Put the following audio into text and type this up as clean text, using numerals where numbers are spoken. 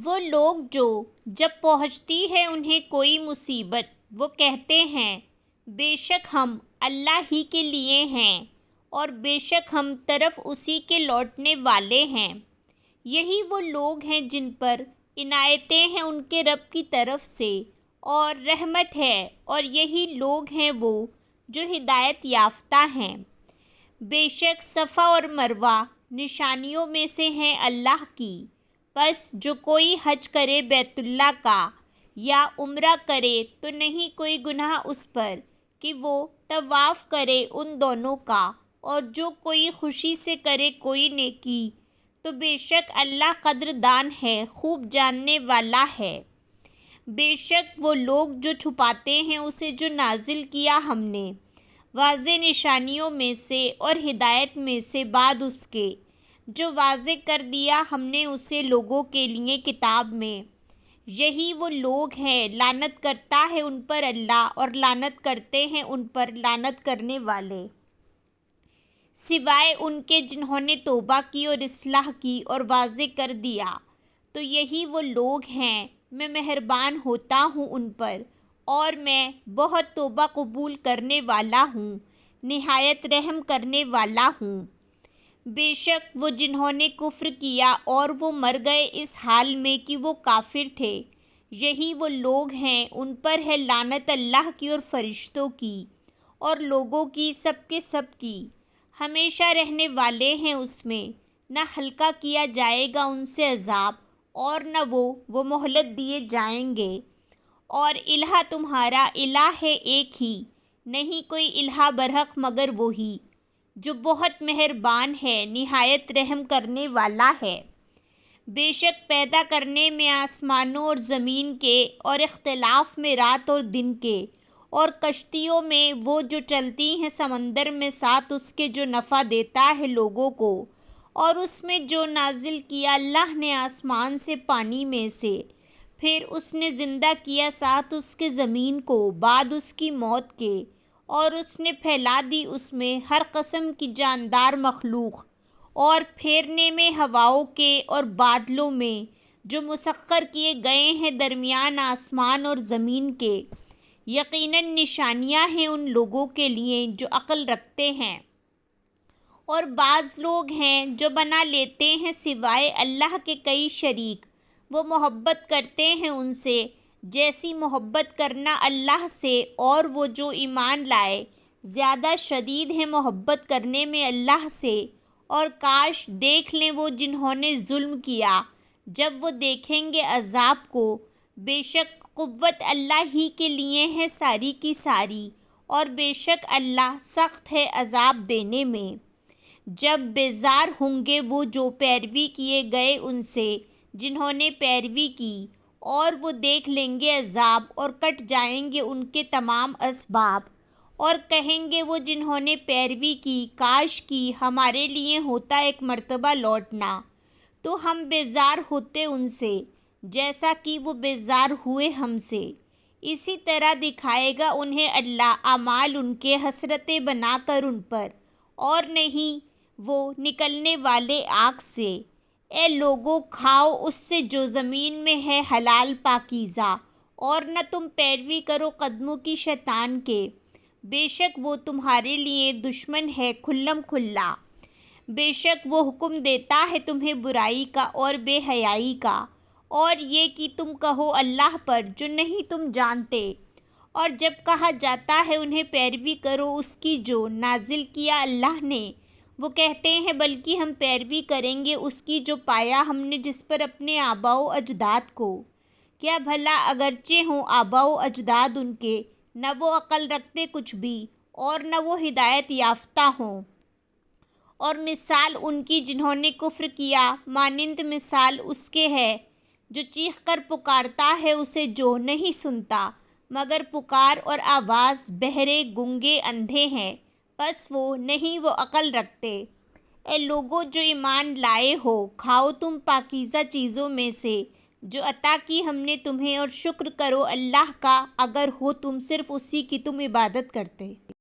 وہ لوگ جو جب پہنچتی ہے انہیں کوئی مصیبت وہ کہتے ہیں بے شک ہم اللہ ہی کے لیے ہیں اور بے شک ہم طرف اسی کے لوٹنے والے ہیں۔ یہی وہ لوگ ہیں جن پر عنایتیں ہیں ان کے رب کی طرف سے اور رحمت ہے، اور یہی لوگ ہیں وہ جو ہدایت یافتہ ہیں۔ بے شک صفا اور مروہ نشانیوں میں سے ہیں اللہ کی، پس جو کوئی حج کرے بیت اللہ کا یا عمرہ کرے تو نہیں کوئی گناہ اس پر کہ وہ طواف کرے ان دونوں کا، اور جو کوئی خوشی سے کرے کوئی نیکی تو بے شک اللہ قدردان ہے، خوب جاننے والا ہے۔ بے شک وہ لوگ جو چھپاتے ہیں اسے جو نازل کیا ہم نے واضح نشانیوں میں سے اور ہدایت میں سے بعد اس کے جو واضح کر دیا ہم نے اسے لوگوں کے لیے کتاب میں، یہی وہ لوگ ہیں لعنت کرتا ہے ان پر اللہ اور لعنت کرتے ہیں ان پر لعنت کرنے والے، سوائے ان کے جنہوں نے توبہ کی اور اصلاح کی اور واضح کر دیا تو یہی وہ لوگ ہیں، میں مہربان ہوتا ہوں ان پر اور میں بہت توبہ قبول کرنے والا ہوں، نہایت رحم کرنے والا ہوں۔ بے شک وہ جنہوں نے کفر کیا اور وہ مر گئے اس حال میں کہ وہ کافر تھے، یہی وہ لوگ ہیں ان پر ہے لعنت اللہ کی اور فرشتوں کی اور لوگوں کی، سب کے سب کی، ہمیشہ رہنے والے ہیں اس میں، نہ ہلکا کیا جائے گا ان سے عذاب اور نہ وہ مہلت دیے جائیں گے۔ اور الہ تمہارا الہ ہے ایک ہی، نہیں کوئی الہ برحق مگر وہی جو بہت مہربان ہے، نہایت رحم کرنے والا ہے۔ بے شک پیدا کرنے میں آسمانوں اور زمین کے اور اختلاف میں رات اور دن کے اور کشتیوں میں وہ جو چلتی ہیں سمندر میں ساتھ اس کے جو نفع دیتا ہے لوگوں کو، اور اس میں جو نازل کیا اللہ نے آسمان سے پانی میں سے، پھر اس نے زندہ کیا ساتھ اس کے زمین کو بعد اس کی موت کے، اور اس نے پھیلا دی اس میں ہر قسم کی جاندار مخلوق، اور پھیرنے میں ہواؤں کے اور بادلوں میں جو مسخر کیے گئے ہیں درمیان آسمان اور زمین کے، یقیناً نشانیاں ہیں ان لوگوں کے لیے جو عقل رکھتے ہیں۔ اور بعض لوگ ہیں جو بنا لیتے ہیں سوائے اللہ کے کئی شریک، وہ محبت کرتے ہیں ان سے جیسی محبت کرنا اللہ سے، اور وہ جو ایمان لائے زیادہ شدید ہیں محبت کرنے میں اللہ سے۔ اور کاش دیکھ لیں وہ جنہوں نے ظلم کیا جب وہ دیکھیں گے عذاب کو، بے شک قوت اللہ ہی کے لیے ہے ساری کی ساری، اور بے شک اللہ سخت ہے عذاب دینے میں۔ جب بیزار ہوں گے وہ جو پیروی کیے گئے ان سے جنہوں نے پیروی کی، اور وہ دیکھ لیں گے عذاب اور کٹ جائیں گے ان کے تمام اسباب، اور کہیں گے وہ جنہوں نے پیروی کی کاش کی ہمارے لیے ہوتا ایک مرتبہ لوٹنا تو ہم بیزار ہوتے ان سے جیسا کہ وہ بیزار ہوئے ہم سے۔ اسی طرح دکھائے گا انہیں اللہ اعمال ان کے حسرتیں بنا کر ان پر، اور نہیں وہ نکلنے والے آگ سے۔ اے لوگو کھاؤ اس سے جو زمین میں ہے حلال پاکیزہ، اور نہ تم پیروی کرو قدموں کی شیطان کے، بے شک وہ تمہارے لیے دشمن ہے کھلم کھلا۔ بے شک وہ حکم دیتا ہے تمہیں برائی کا اور بے حیائی کا، اور یہ کہ تم کہو اللہ پر جو نہیں تم جانتے، اور جب کہا جاتا ہے انہیں پیروی کرو اس کی جو نازل کیا اللہ نے، وہ کہتے ہیں بلکہ ہم پیروی کریں گے اس کی جو پایا ہم نے جس پر اپنے آباء و اجداد کو۔ کیا بھلا اگرچہ ہوں آباء و اجداد ان کے، نہ وہ عقل رکھتے کچھ بھی اور نہ وہ ہدایت یافتہ ہوں، اور مثال ان کی جنہوں نے کفر کیا مانند مثال اس کے ہے جو چیخ کر پکارتا ہے اسے جو نہیں سنتا، مگر پکار اور آواز بہرے گونگے اندھے ہیں، پس وہ نہیں وہ عقل رکھتے۔ اے لوگو جو ایمان لائے ہو کھاؤ تم پاکیزہ چیزوں میں سے جو عطا کی ہم نے تمہیں، اور شکر کرو اللہ کا اگر ہو تم صرف اسی کی تم عبادت کرتے۔